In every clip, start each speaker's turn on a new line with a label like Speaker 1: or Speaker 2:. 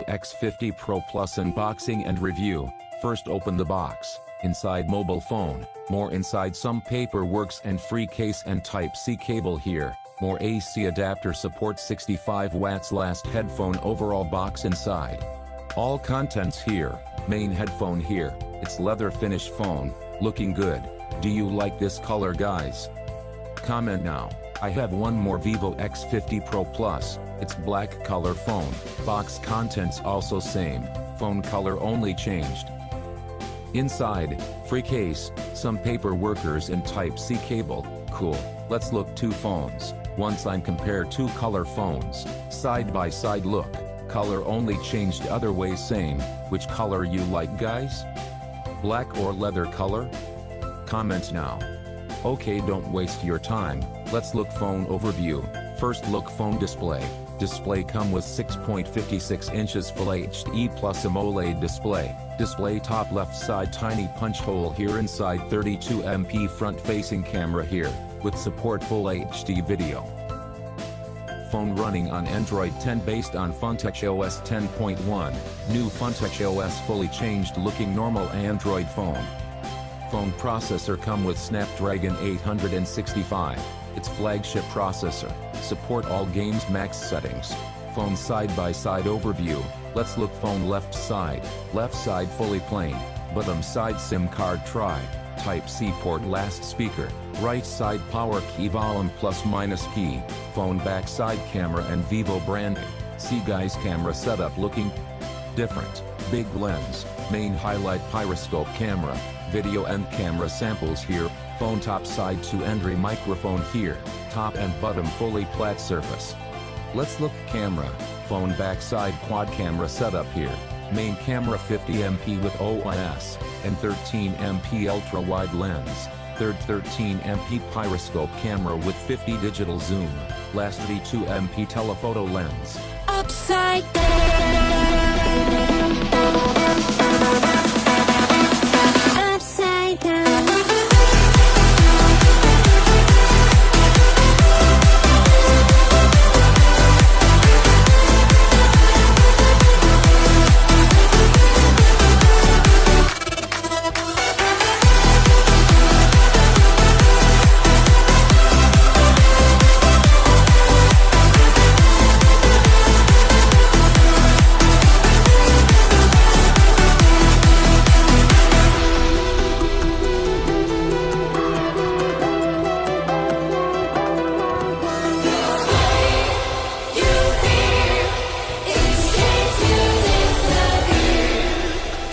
Speaker 1: X50 Pro Plus unboxing and review. First open the box. Inside mobile phone, more inside some paperworks and free case and Type-C cable here. More AC adapter support 65 watts last headphone overall box inside. All contents here, main headphone here, it's leather finish phone, looking good. Do you like this color guys? Comment now. I have one more Vivo X50 Pro Plus, it's black color phone, box contents also same, phone color only changed. Inside, free case, some paper workers and Type-C cable, cool. Let's look two phones. Once I'm compare two color phones, side by side look, color only changed other way same, which color you like guys? Black or leather color? Comment now. Okay, don't waste your time, let's look phone overview. First look phone display. Display come with 6.56 inches Full HD plus AMOLED display. Display top left side tiny punch hole here inside 32MP front facing camera here, with support Full HD video. Phone running on Android 10 based on FunTouchOS 10.1. New FunTouchOS fully changed looking normal Android phone. Phone processor come with Snapdragon 865. Its flagship processor, support all games max settings. Phone side-by-side overview, let's look phone left side fully plain, bottom side SIM card try, Type-C port last speaker, right side power key volume plus minus key, phone back side camera and Vivo branding. See guys camera setup looking different, big lens, main highlight periscope camera, video and camera samples here, phone top side to Android microphone here, top and bottom fully flat surface. Let's look camera, phone backside quad camera setup here, main camera 50MP with OIS, and 13MP ultra wide lens, third 13MP periscope camera with 50 digital zoom, last 32MP telephoto lens.
Speaker 2: Upside down. Upside down.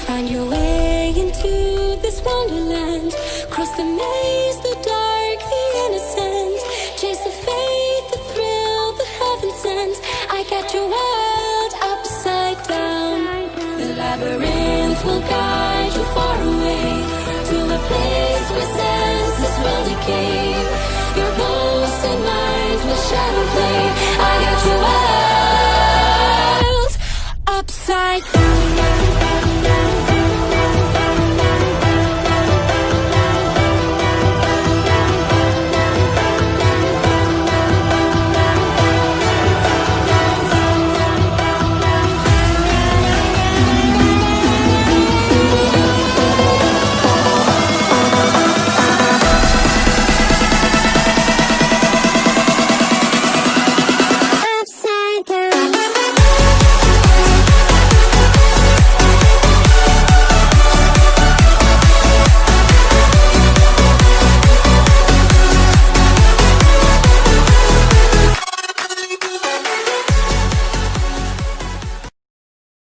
Speaker 2: Find your way into this wonderland. Cross the maze, the dark, the innocent. Chase the faith, the thrill, the heaven sent. I got your world upside down. The labyrinth will guide you far away to a place where senses will decay. Your ghost and mind will shadow play. I got your world upside down.